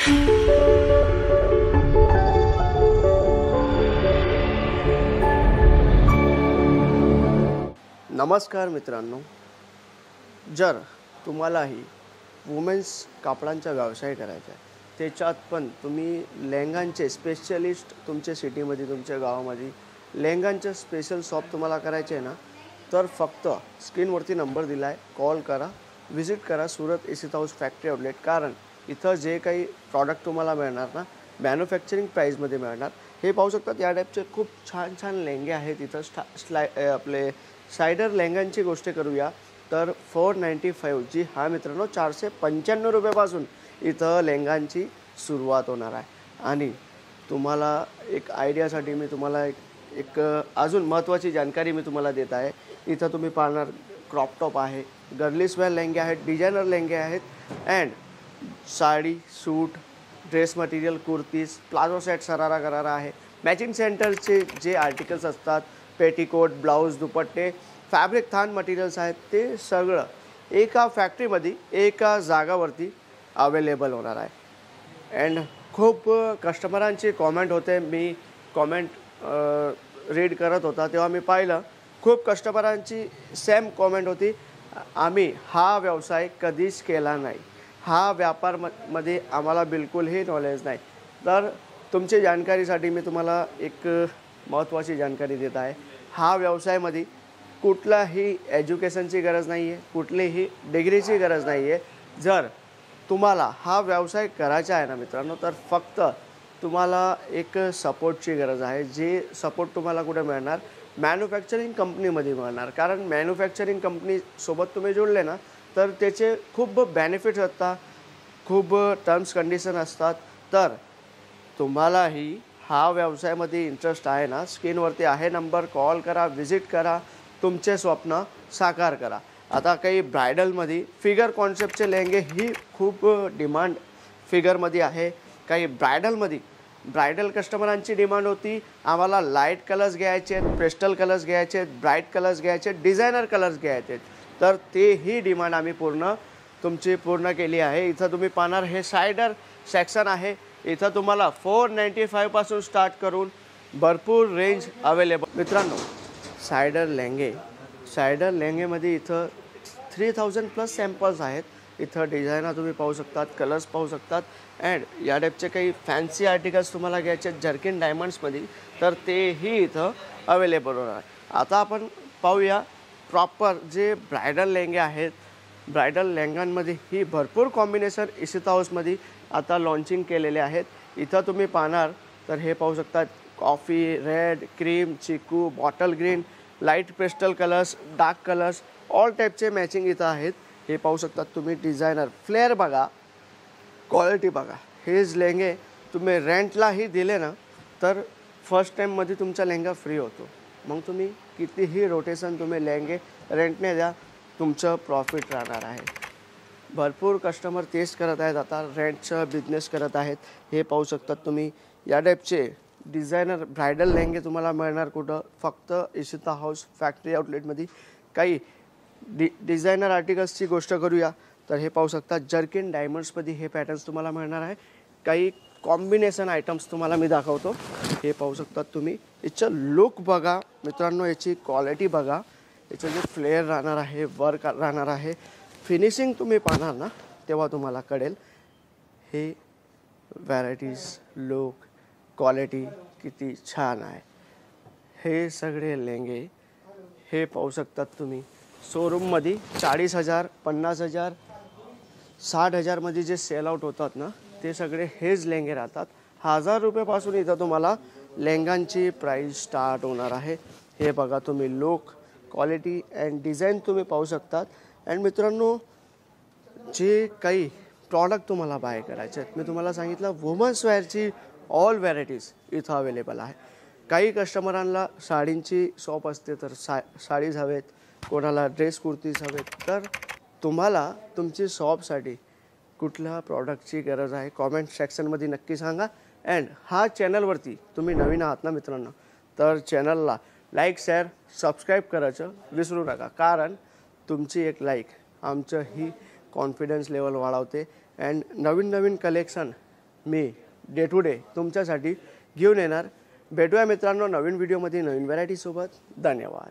नमस्कार मित्रांनो, जर तुम्हालाही वुमेन्स कापडांचा व्यवसाय करायचा आहे, त्याच्यात पण तुम्ही लेहंगांचे स्पेशलिस्ट तुमच्या सिटीमध्ये तुमच्या गावामध्ये लेहंगांचे स्पेशल शॉप तुम्हाला करायचे आहे ना, तर फक्त स्क्रीनवरती नंबर दिला आहे, कॉल करा, व्हिजिट करा सुरत एसीत हाऊस फॅक्टरी आउटलेट. कारण इथं जे काही प्रॉडक्ट तुम्हाला मिळणार ना, मॅन्युफॅक्चरिंग प्राईजमध्ये मिळणार. हे पाहू शकतात, या टाईपचे खूप छान छान लेहंगे आहेत इथं. आपले सायडर लेहंगांची गोष्ट करूया तर 495 जी हा मित्रांनो 495 रुपयापासून इथं लेहंगांची सुरुवात होणार आहे. आणि तुम्हाला एक आयडियासाठी मी तुम्हाला एक अजून महत्त्वाची जानकारी मी तुम्हाला देत आहे. इथं तुम्ही पाहणार क्रॉप टॉप आहे, गर्लिश वेअर लेहंगे आहेत, डिझायनर लेहंगे आहेत, and sari, suit, dress material, kurtis, palazzo set, sharara gharara आहे. मॅचिंग सेंटरचे जे आर्टिकल्स असतात, पेटीकोट, ब्लाऊज, दुपट्टे, फॅब्रिक थान मटेरियल्स आहेत, ते सगळं एका फॅक्टरीमध्ये एका जागावरती अवेलेबल होणार आहे. अँड खूप कस्टमरांची कॉमेंट होते. मी कॉमेंट रीड करत होता तेव्हा मी पाहिलं खूप कस्टमरांची सेम कॉमेंट होती, आम्ही हा व्यवसाय कधीच केला नाही, हा व्यापारमध्ये आम्हाला बिलकुलही नॉलेज नाही. तर तुमच्या जानकारीसाठी मी तुम्हाला एक महत्त्वाची जानकारी देत आहे. हा व्यवसायामध्ये कुठलाही एज्युकेशनची गरज नाही आहे, कुठलीही डिग्रीची गरज नाही आहे. जर तुम्हाला हा व्यवसाय करायचा आहे ना मित्रांनो, तर फक्त तुम्हाला एक सपोर्टची गरज आहे. जे सपोर्ट तुम्हाला कुठे मिळणार, मॅन्युफॅक्चरिंग कंपनीमध्ये मिळणार. कारण मॅन्युफॅक्चरिंग कंपनीसोबत तुम्ही जोडले ना, तर त्याचे खूप बेनिफिट्स असतात, खूप टर्म्स कंडिशन असतात. तर तुम्हालाही हा व्यवसायामध्ये इंटरेस्ट आहे ना, स्क्रीनवरती आहे नंबर, कॉल करा, व्हिजिट करा, तुमचे स्वप्न साकार करा. आता काही ब्रायडलमध्ये फिगर कॉन्सेप्टचे लेहंगे ही खूप डिमांड फिगरमध्ये आहे. काही ब्रायडल कस्टमरांची डिमांड होती, आम्हाला लाईट कलर्स घ्यायचे आहेत, पेस्टल कलर्स घ्यायचे आहेत, ब्राईट कलर्स घ्यायचे आहेत, डिझायनर कलर्स घ्यायचे आहेत. तर तेही डिमांड आम्ही तुमची पूर्ण केली आहे. इथं तुम्ही पाहणार हे सायडर सेक्शन आहे. इथं तुम्हाला 495 पासून स्टार्ट करून भरपूर रेंज अवेलेबल. मित्रांनो, सायडर लेहंगेमध्ये इथं 3000 प्लस सॅम्पल्स आहेत. इथं डिझायनर तुम्ही पाहू शकतात, कलर्स पाहू शकतात. अँड या टाईपचे काही फॅन्सी आर्टिकल्स तुम्हाला घ्यायचे आहेत जर्किन डायमंड्समध्ये, तर तेही इथं अवेलेबल होणार आहे. आता आपण पाहूया प्रॉपर जे ब्रायडल लेहंगे आहेत. ब्रायडल लेहंगांमध्ये ही भरपूर कॉम्बिनेशन एसीत हाऊसमध्ये आता लॉन्चिंग केलेले आहेत. इथं तुम्ही पाहणार तर हे पाहू शकतात, कॉफी, रेड, क्रीम, चिकू, bottle green, light pastel colours, dark colours, all टाईपचे मॅचिंग इथं आहेत. हे पाहू शकतात तुम्ही. डिझायनर फ्लेअर बघा, क्वालिटी बघा. हेच लेहंगे तुम्ही रेंटलाही दिले ना, तर फर्स्ट टाईममध्ये तुमचा लेहंगा फ्री होतो. मग तुम्ही कितीही रोटेशन तुम्ही लेहंगे रेंटने द्या, तुमचं प्रॉफिट राहणार आहे. भरपूर कस्टमर तेच करत आहेत, आता रेंटचा बिझनेस करत आहेत. हे पाहू शकतात तुम्ही. या टाईपचे डिझायनर ब्रायडल लेहंगे तुम्हाला मिळणार कुठं, फक्त एसीत हाऊस फॅक्टरी आउटलेटमध्ये. काही डिझायनर आर्टिकल्सची गोष्ट करूया तर हे पाहू शकता, जर्किन डायमंड्समध्ये हे पॅटर्न्स तुम्हाला मिळणार आहे. काही कॉम्बिनेशन आयटम्स तुम्हाला मी दाखवतो. हे पाहू शकतात तुम्ही. याचं लुक बघा मित्रांनो, याची क्वालिटी बघा, याचं जे फ्लेअर राहणार आहे, वर्क राहणार आहे, फिनिशिंग तुम्ही पाहणार ना तेव्हा तुम्हाला कळेल हे व्हरायटीज, लुक, क्वालिटी किती छान आहे. हे सगळे लेहंगे हे पाहू शकतात तुम्ही. शोरूममध्ये 40,000, 50,000, 60,000मध्ये जे सेल आउट होतात ना, ते सगळे हेच लेहंगे राहतात. 1000 रुपयापासून इथं तुम्हाला लेहंगांची प्राईस स्टार्ट होणार आहे. हे बघा तुम्ही, लुक, क्वालिटी अँड डिझाईन तुम्ही पाहू शकतात. अँड मित्रांनो, जे काही प्रॉडक्ट तुम्हाला बाय करायचे आहेत, मी तुम्हाला सांगितलं वुमन्स वेअरची ऑल व्हरायटीज इथं अवेलेबल आहे. काही कस्टमरांना साडींची शॉप असते, तर साडीज हवेत, कोणाला ड्रेस कुर्तीज हवेत. तर तुम्हाला तुमची शॉपसाठी कुठल्या प्रॉडक्टची गरज आहे, कॉमेंट सेक्शनमध्ये नक्की सांगा. अँड हा चॅनलवरती तुम्ही नवीन आहात ना मित्रांनो, तर चॅनलला लाईक, शेअर, सबस्क्राईब करायचं विसरू नका. कारण तुमची एक लाईक आमचं ही कॉन्फिडन्स लेवल वाढवते. अँड नवीन कलेक्शन मी डे टू डे तुमच्यासाठी घेऊन येणार. भेटूया मित्रांनो नवीन व्हिडिओमध्ये नवीन व्हरायटीसोबत. धन्यवाद.